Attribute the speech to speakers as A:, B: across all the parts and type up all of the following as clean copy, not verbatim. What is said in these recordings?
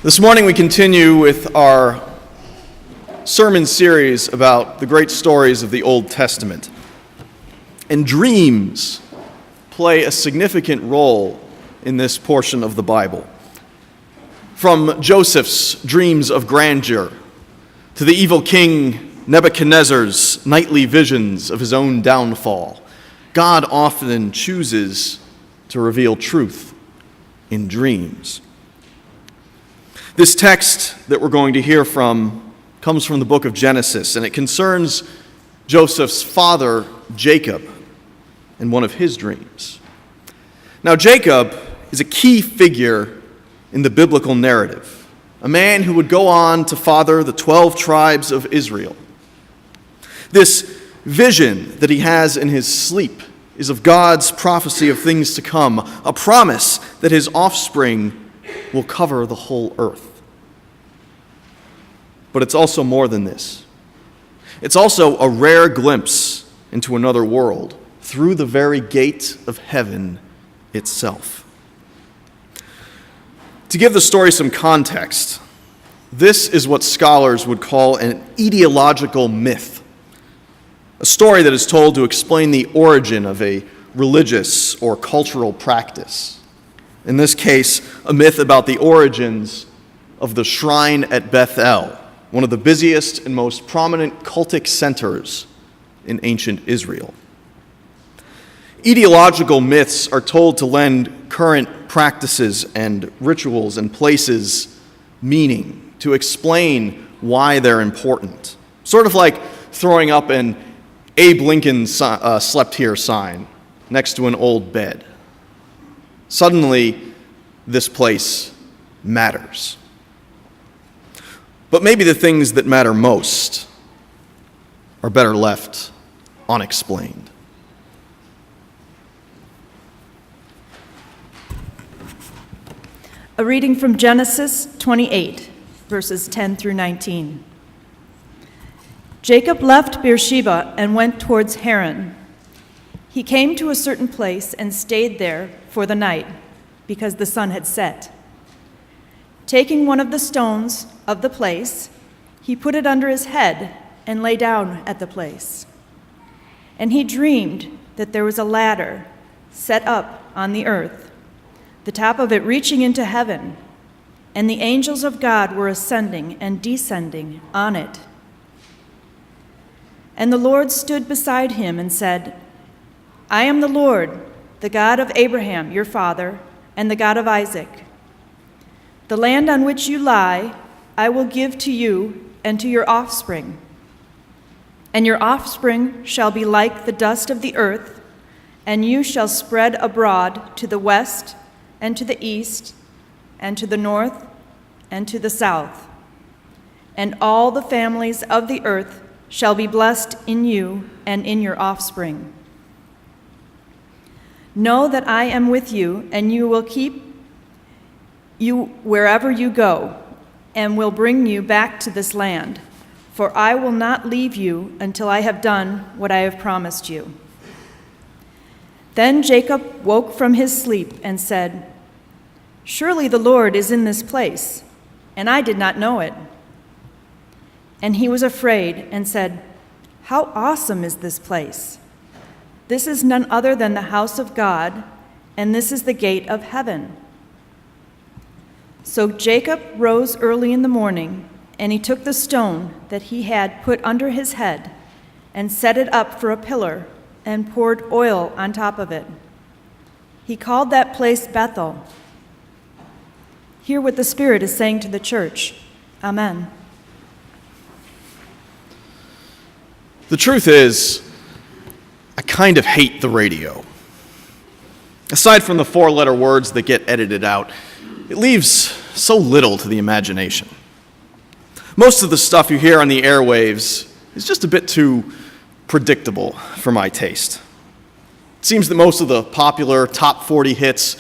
A: This morning we continue with our sermon series about the great stories of the Old Testament. And dreams play a significant role in this portion of the Bible. From Joseph's dreams of grandeur to the evil king Nebuchadnezzar's nightly visions of his own downfall, God often chooses to reveal truth in dreams. This text that we're going to hear from comes from the book of Genesis, and it concerns Joseph's father, Jacob, and one of his dreams. Now, Jacob is a key figure in the biblical narrative, a man who would go on to father the 12 tribes of Israel. This vision that he has in his sleep is of God's prophecy of things to come, a promise that his offspring will cover the whole earth. But it's also more than this. It's also a rare glimpse into another world through the very gate of heaven itself. To give the story some context, this is what scholars would call an etiological myth, a story that is told to explain the origin of a religious or cultural practice. In this case, a myth about the origins of the shrine at Bethel, one of the busiest and most prominent cultic centers in ancient Israel. Etiological myths are told to lend current practices and rituals and places meaning, to explain why they're important. Sort of like throwing up an Abe Lincoln slept here sign next to an old bed. Suddenly, this place matters. But maybe the things that matter most are better left unexplained.
B: A reading from Genesis 28, verses 10 through 19. Jacob left Beersheba and went towards Haran. He came to a certain place and stayed there for the night, because the sun had set. Taking one of the stones of the place, he put it under his head and lay down at the place. And he dreamed that there was a ladder set up on the earth, the top of it reaching into heaven, and the angels of God were ascending and descending on it. And the Lord stood beside him and said, I am the Lord, the God of Abraham, your father, and the God of Isaac. The land on which you lie, I will give to you and to your offspring. And your offspring shall be like the dust of the earth, and you shall spread abroad to the west and to the east and to the north and to the south. And all the families of the earth shall be blessed in you and in your offspring. Know that I am with you, and you will keep you wherever you go, and will bring you back to this land, for I will not leave you until I have done what I have promised you. Then Jacob woke from his sleep and said, Surely the Lord is in this place, and I did not know it. And he was afraid and said, How awesome is this place! This is none other than the house of God, and this is the gate of heaven. So Jacob rose early in the morning, and he took the stone that he had put under his head and set it up for a pillar and poured oil on top of it. He called that place Bethel. Hear what the Spirit is saying to the church. Amen.
A: The truth is, I kind of hate the radio. Aside from the 4-letter words that get edited out, it leaves so little to the imagination. Most of the stuff you hear on the airwaves is just a bit too predictable for my taste. It seems that most of the popular top 40 hits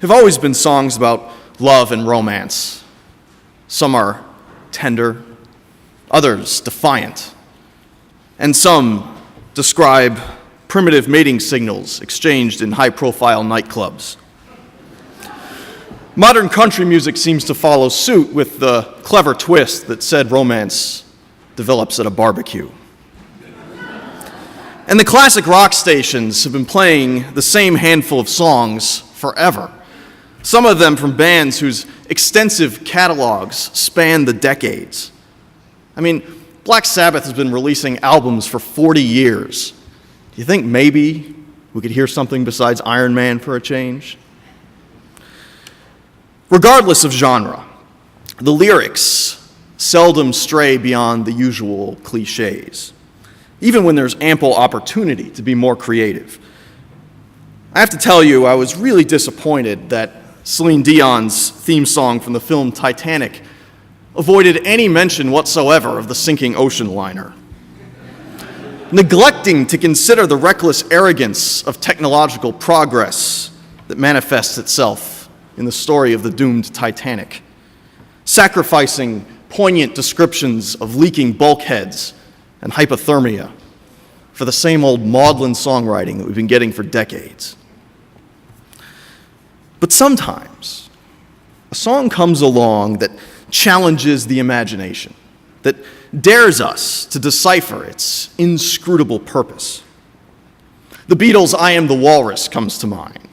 A: have always been songs about love and romance. Some are tender, others defiant, and some describe primitive mating signals exchanged in high-profile nightclubs. Modern country music seems to follow suit with the clever twist that said romance develops at a barbecue. And the classic rock stations have been playing the same handful of songs forever, some of them from bands whose extensive catalogs span the decades. I mean, Black Sabbath has been releasing albums for 40 years. Do you think maybe we could hear something besides Iron Man for a change? Regardless of genre, the lyrics seldom stray beyond the usual cliches, even when there's ample opportunity to be more creative. I have to tell you, I was really disappointed that Celine Dion's theme song from the film Titanic avoided any mention whatsoever of the sinking ocean liner, neglecting to consider the reckless arrogance of technological progress that manifests itself in the story of the doomed Titanic, sacrificing poignant descriptions of leaking bulkheads and hypothermia for the same old maudlin songwriting that we've been getting for decades. But sometimes a song comes along that challenges the imagination, that dares us to decipher its inscrutable purpose. The Beatles' I Am the Walrus comes to mind,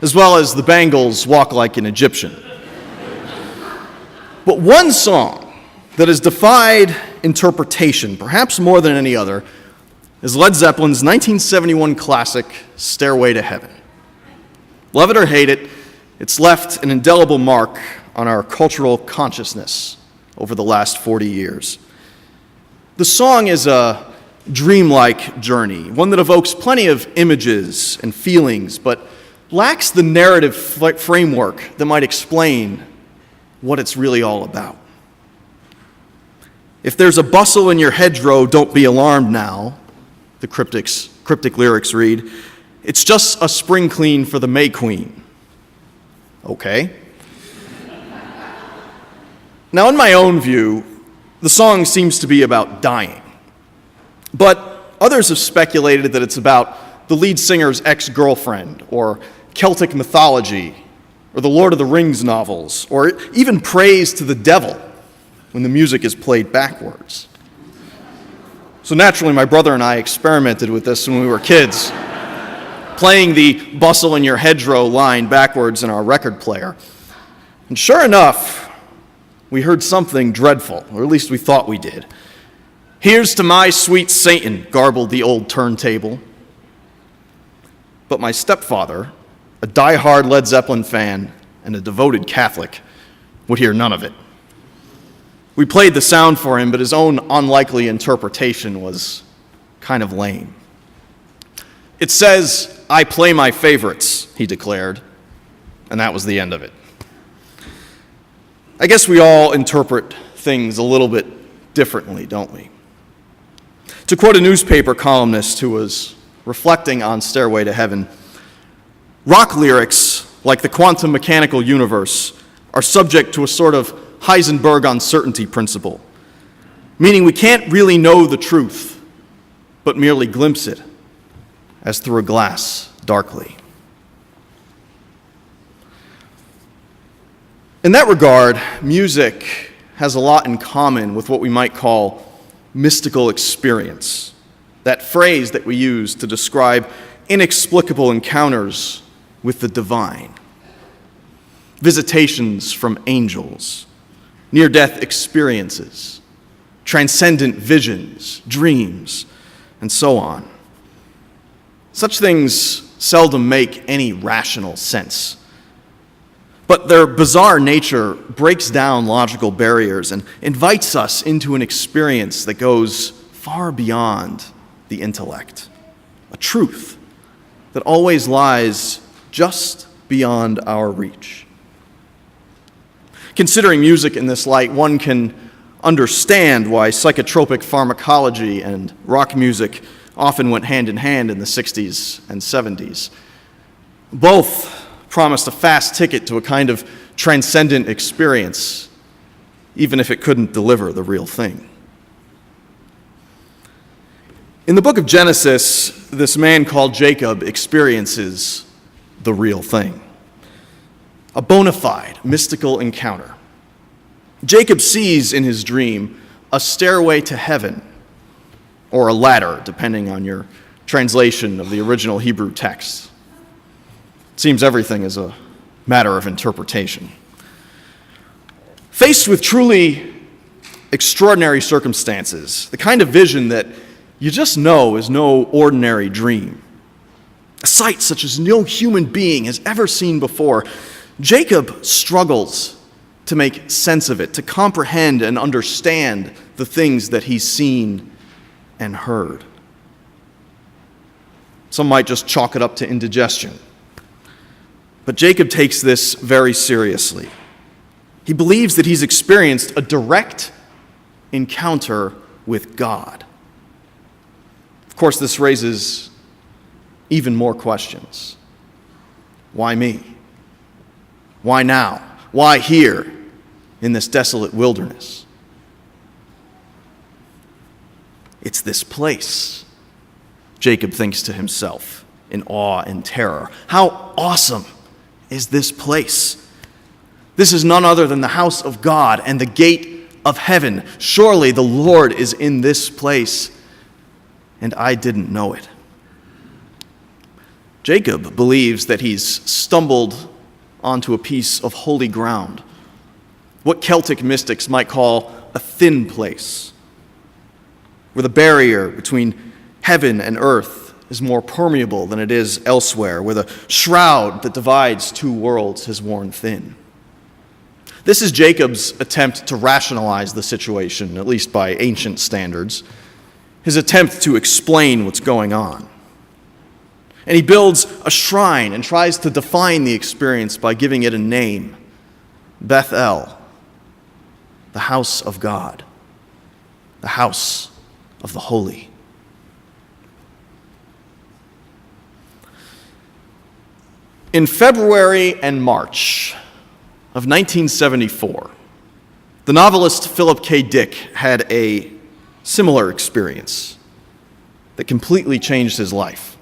A: as well as the Bangles' Walk Like an Egyptian. But one song that has defied interpretation, perhaps more than any other, is Led Zeppelin's 1971 classic, Stairway to Heaven. Love it or hate it, it's left an indelible mark on our cultural consciousness over the last 40 years. The song is a dreamlike journey, one that evokes plenty of images and feelings, but lacks the narrative framework that might explain what it's really all about. If there's a bustle in your hedgerow, don't be alarmed now, the cryptic lyrics read. It's just a spring clean for the May Queen. Okay. Now, in my own view, the song seems to be about dying. But others have speculated that it's about the lead singer's ex-girlfriend, or Celtic mythology, or the Lord of the Rings novels, or even praise to the devil when the music is played backwards. So naturally, my brother and I experimented with this when we were kids, playing the bustle in your hedgerow line backwards in our record player. And sure enough, we heard something dreadful, or at least we thought we did. Here's to my sweet Satan, garbled the old turntable. But my stepfather, a die-hard Led Zeppelin fan and a devoted Catholic, would hear none of it. We played the sound for him, but his own unlikely interpretation was kind of lame. It says, "I play my favorites," he declared, and that was the end of it. I guess we all interpret things a little bit differently, don't we? To quote a newspaper columnist who was reflecting on Stairway to Heaven, rock lyrics, like the quantum mechanical universe, are subject to a sort of Heisenberg uncertainty principle, meaning we can't really know the truth, but merely glimpse it as through a glass darkly. In that regard, music has a lot in common with what we might call mystical experience, that phrase that we use to describe inexplicable encounters with the divine, visitations from angels, near-death experiences, transcendent visions, dreams, and so on. Such things seldom make any rational sense. But their bizarre nature breaks down logical barriers and invites us into an experience that goes far beyond the intellect, a truth that always lies just beyond our reach. Considering music in this light, one can understand why psychotropic pharmacology and rock music often went hand in hand in the 60s and 70s. Both promised a fast ticket to a kind of transcendent experience, even if it couldn't deliver the real thing. In the book of Genesis, this man called Jacob experiences the real thing. a bona fide mystical encounter. Jacob sees in his dream a stairway to heaven, or a ladder, depending on your translation of the original Hebrew text. It seems everything is a matter of interpretation. Faced with truly extraordinary circumstances, the kind of vision that you just know is no ordinary dream, a sight such as no human being has ever seen before, Jacob struggles to make sense of it, to comprehend and understand the things that he's seen and heard. Some might just chalk it up to indigestion. But Jacob takes this very seriously. He believes that he's experienced a direct encounter with God. Of course, this raises even more questions. Why me? Why now? Why here in this desolate wilderness? It's this place, Jacob thinks to himself in awe and terror. How awesome is this place? This is none other than the house of God and the gate of heaven. Surely the Lord is in this place, and I didn't know it. Jacob believes that he's stumbled onto a piece of holy ground, what Celtic mystics might call a thin place, where the barrier between heaven and earth is more permeable than it is elsewhere, where the shroud that divides two worlds has worn thin. This is Jacob's attempt to rationalize the situation, at least by ancient standards, his attempt to explain what's going on. And he builds a shrine and tries to define the experience by giving it a name, Bethel, the house of God, the house of the holy. In February and March of 1974, the novelist Philip K. Dick had a similar experience that completely changed his life.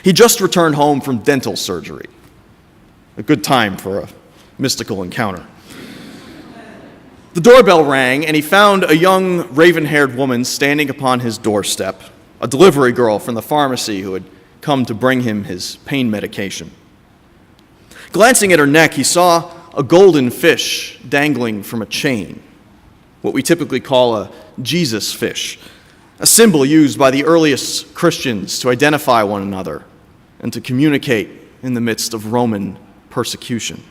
A: He just returned home from dental surgery, a good time for a mystical encounter. The doorbell rang, and he found a young raven-haired woman standing upon his doorstep, a delivery girl from the pharmacy who had come to bring him his pain medication. Glancing at her neck, he saw a golden fish dangling from a chain, what we typically call a Jesus fish, a symbol used by the earliest Christians to identify one another and to communicate in the midst of Roman persecution.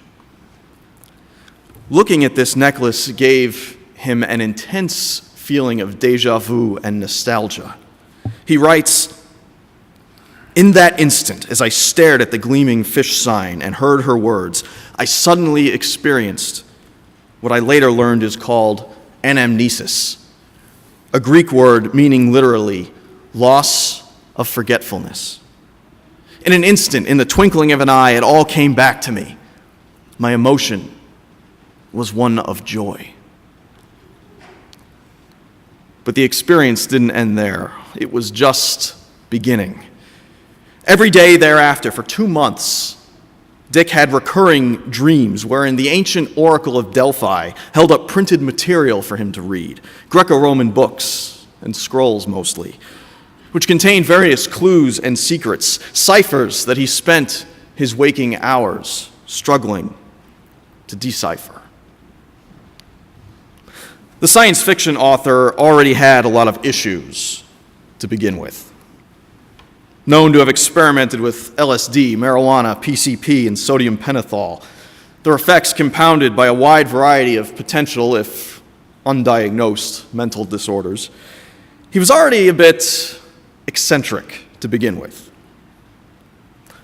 A: Looking at this necklace gave him an intense feeling of déjà vu and nostalgia. He writes, "In that instant, as I stared at the gleaming fish sign and heard her words, I suddenly experienced what I later learned is called anamnesis, a Greek word meaning literally loss of forgetfulness. In an instant, in the twinkling of an eye, it all came back to me. My emotion was one of joy." But the experience didn't end there. It was just beginning. Every day thereafter, for 2 months, Dick had recurring dreams wherein the ancient oracle of Delphi held up printed material for him to read, Greco-Roman books and scrolls mostly, which contained various clues and secrets, ciphers that he spent his waking hours struggling to decipher. The science fiction author already had a lot of issues to begin with. Known to have experimented with LSD, marijuana, PCP, and sodium pentothal, their effects compounded by a wide variety of potential, if undiagnosed, mental disorders. He was already a bit eccentric to begin with.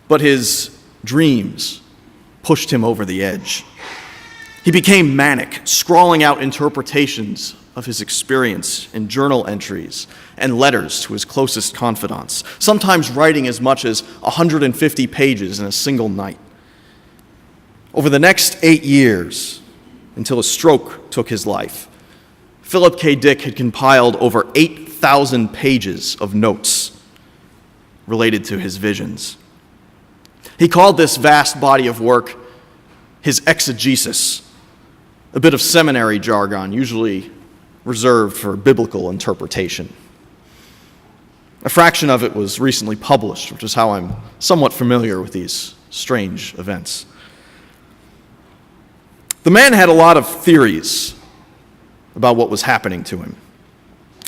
A: But his dreams pushed him over the edge. He became manic, scrawling out interpretations of his experience in journal entries and letters to his closest confidants, sometimes writing as much as 150 pages in a single night. Over the next 8 years, until a stroke took his life, Philip K. Dick had compiled over 8,000 pages of notes related to his visions. He called this vast body of work his exegesis, a bit of seminary jargon usually reserved for biblical interpretation. A fraction of it was recently published, which is how I'm somewhat familiar with these strange events. The man had a lot of theories about what was happening to him,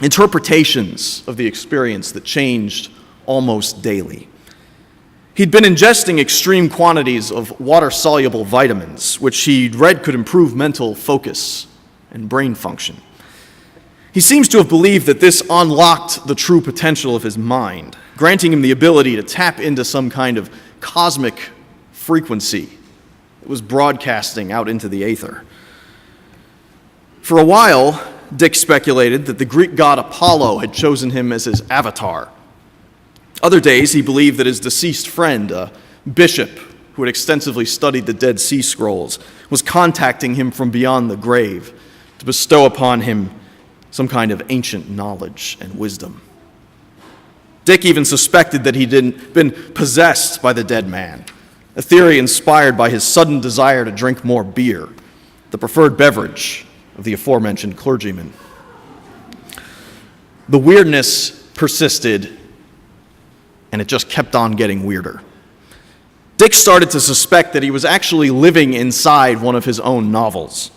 A: interpretations of the experience that changed almost daily. He'd been ingesting extreme quantities of water-soluble vitamins, which he'd read could improve mental focus and brain function. He seems to have believed that this unlocked the true potential of his mind, granting him the ability to tap into some kind of cosmic frequency that was broadcasting out into the aether. For a while, Dick speculated that the Greek god Apollo had chosen him as his avatar. Other days, he believed that his deceased friend, a bishop who had extensively studied the Dead Sea Scrolls, was contacting him from beyond the grave to bestow upon him some kind of ancient knowledge and wisdom. Dick even suspected that he'd been possessed by the dead man, a theory inspired by his sudden desire to drink more beer, the preferred beverage of the aforementioned clergyman. The weirdness persisted, and it just kept on getting weirder. Dick started to suspect that he was actually living inside one of his own novels.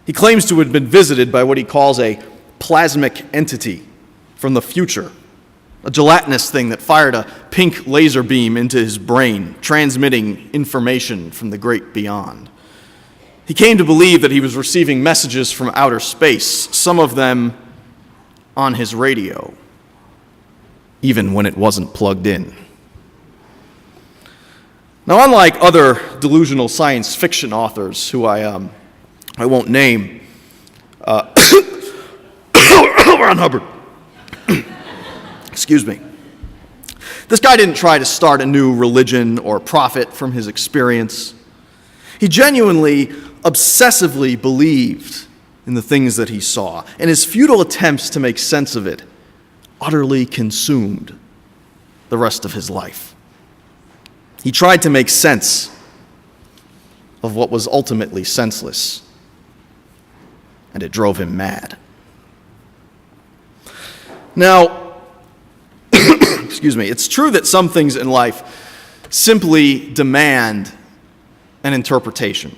A: He claims to have been visited by what he calls a plasmic entity from the future, a gelatinous thing that fired a pink laser beam into his brain, transmitting information from the great beyond. He came to believe that he was receiving messages from outer space, some of them on his radio, even when it wasn't plugged in. Now, unlike other delusional science fiction authors who I won't name, Ron Hubbard. Excuse me. This guy didn't try to start a new religion or profit from his experience. He genuinely, obsessively believed in the things that he saw, and his futile attempts to make sense of it utterly consumed the rest of his life. He tried to make sense of what was ultimately senseless, and it drove him mad. Now, excuse me, it's true that some things in life simply demand an interpretation,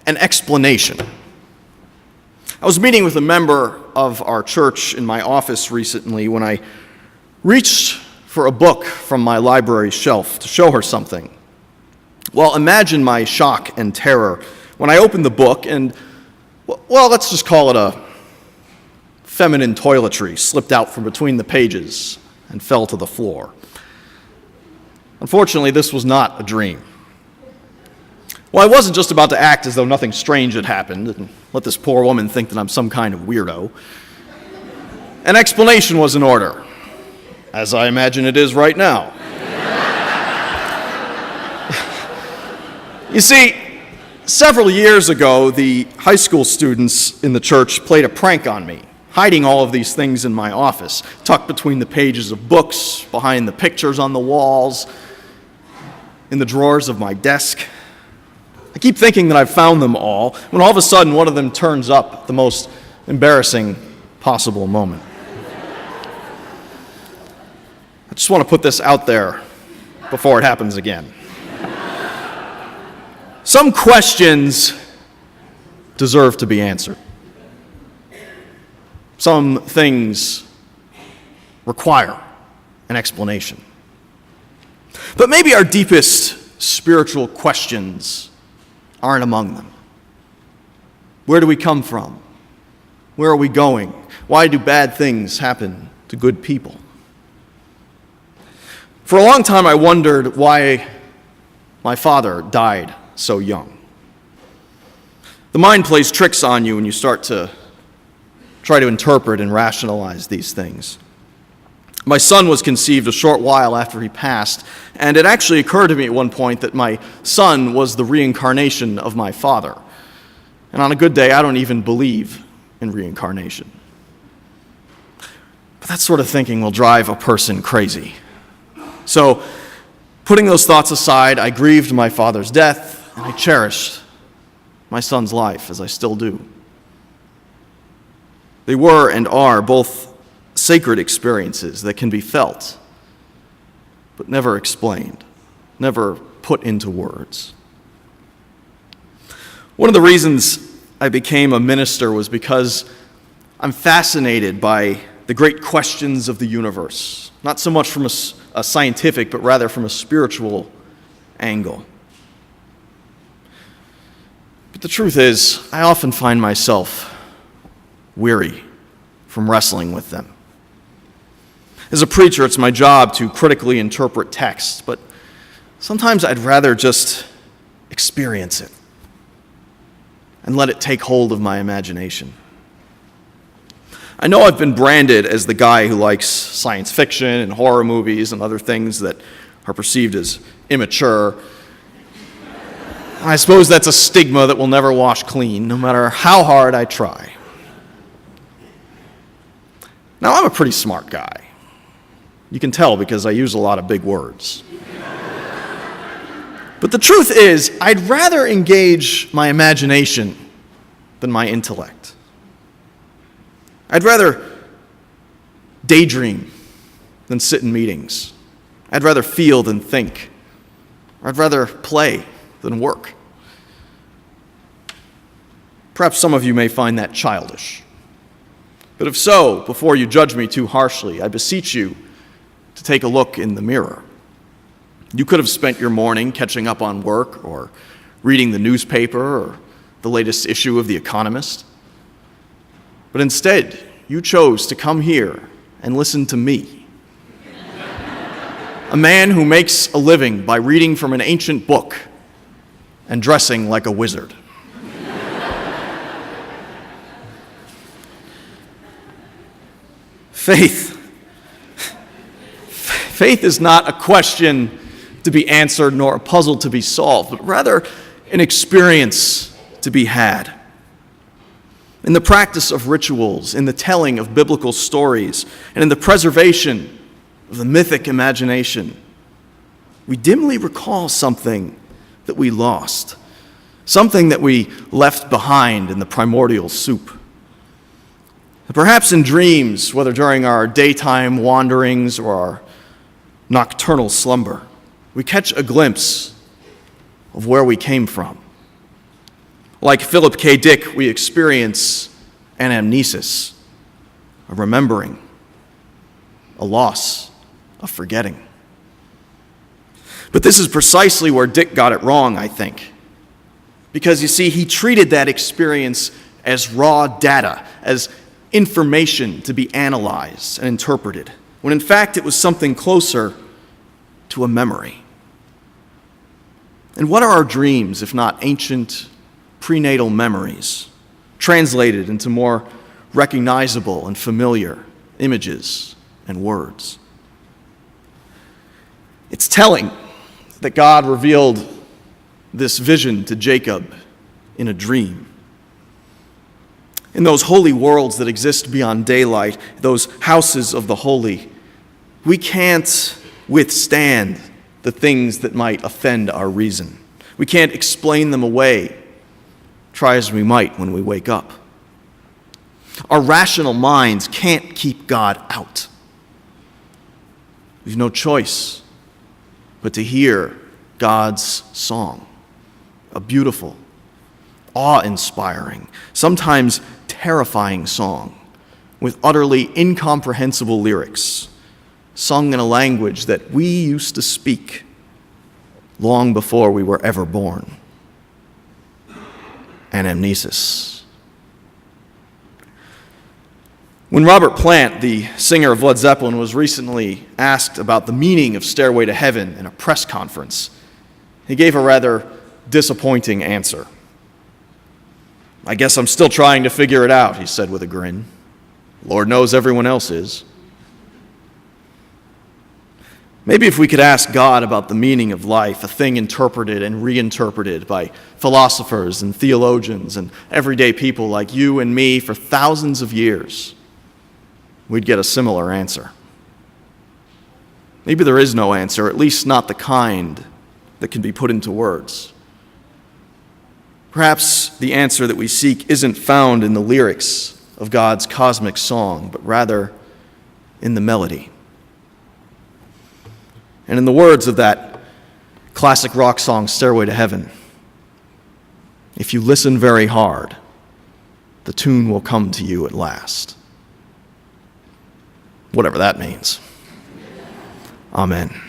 A: an explanation. I was meeting with a member of our church in my office recently when I reached for a book from my library shelf to show her something. Well, imagine my shock and terror when I opened the book and, well, let's just call it a feminine toiletry slipped out from between the pages and fell to the floor. Unfortunately, this was not a dream. Well, I wasn't just about to act as though nothing strange had happened and let this poor woman think that I'm some kind of weirdo. An explanation was in order, as I imagine it is right now. You see, several years ago, the high school students in the church played a prank on me, hiding all of these things in my office, tucked between the pages of books, behind the pictures on the walls, in the drawers of my desk. I keep thinking that I've found them all, when all of a sudden one of them turns up at the most embarrassing possible moment. I just want to put this out there before it happens again. Some questions deserve to be answered. Some things require an explanation. But maybe our deepest spiritual questions aren't among them. Where do we come from? Where are we going? Why do bad things happen to good people? For a long time, I wondered why my father died so young. The mind plays tricks on you when you start to try to interpret and rationalize these things. My son was conceived a short while after he passed, and it actually occurred to me at one point that my son was the reincarnation of my father. And on a good day, I don't even believe in reincarnation. But that sort of thinking will drive a person crazy. So, putting those thoughts aside, I grieved my father's death. and I cherished my son's life, as I still do. They were and are both sacred experiences that can be felt, but never explained, never put into words. One of the reasons I became a minister was because I'm fascinated by the great questions of the universe, not so much from a scientific, but rather from a spiritual angle. But the truth is, I often find myself weary from wrestling with them. As a preacher, it's my job to critically interpret text, but sometimes I'd rather just experience it and let it take hold of my imagination. I know I've been branded as the guy who likes science fiction and horror movies and other things that are perceived as immature. I suppose that's a stigma that will never wash clean, no matter how hard I try. Now, I'm a pretty smart guy. You can tell because I use a lot of big words. But the truth is, I'd rather engage my imagination than my intellect. I'd rather daydream than sit in meetings. I'd rather feel than think. I'd rather play than work. Perhaps some of you may find that childish. But if so, before you judge me too harshly, I beseech you to take a look in the mirror. You could have spent your morning catching up on work or reading the newspaper or the latest issue of The Economist. But instead, you chose to come here and listen to me, a man who makes a living by reading from an ancient book and dressing like a wizard. Faith is not a question to be answered nor a puzzle to be solved, but rather an experience to be had. In the practice of rituals, in the telling of biblical stories, and in the preservation of the mythic imagination, we dimly recall something that we lost, something that we left behind in the primordial soup. Perhaps in dreams, whether during our daytime wanderings or our nocturnal slumber, we catch a glimpse of where we came from. Like Philip K. Dick, we experience anamnesis, a remembering, a loss, a forgetting. But this is precisely where Dick got it wrong, I think. Because you see, he treated that experience as raw data, as information to be analyzed and interpreted, when in fact it was something closer to a memory. And what are our dreams if not ancient prenatal memories, translated into more recognizable and familiar images and words? It's telling that God revealed this vision to Jacob in a dream. In those holy worlds that exist beyond daylight, those houses of the holy, we can't withstand the things that might offend our reason. We can't explain them away, try as we might when we wake up. Our rational minds can't keep God out. We've no choice but to hear God's song, a beautiful, awe-inspiring, sometimes terrifying song with utterly incomprehensible lyrics, sung in a language that we used to speak long before we were ever born. Anamnesis. When Robert Plant, the singer of Led Zeppelin, was recently asked about the meaning of Stairway to Heaven in a press conference, he gave a rather disappointing answer. "I guess I'm still trying to figure it out," he said with a grin. "Lord knows everyone else is." Maybe if we could ask God about the meaning of life, a thing interpreted and reinterpreted by philosophers and theologians and everyday people like you and me for thousands of years, we'd get a similar answer. Maybe there is no answer, at least not the kind that can be put into words. Perhaps the answer that we seek isn't found in the lyrics of God's cosmic song, but rather in the melody. And in the words of that classic rock song, Stairway to Heaven, if you listen very hard, the tune will come to you at last. Whatever that means. Amen.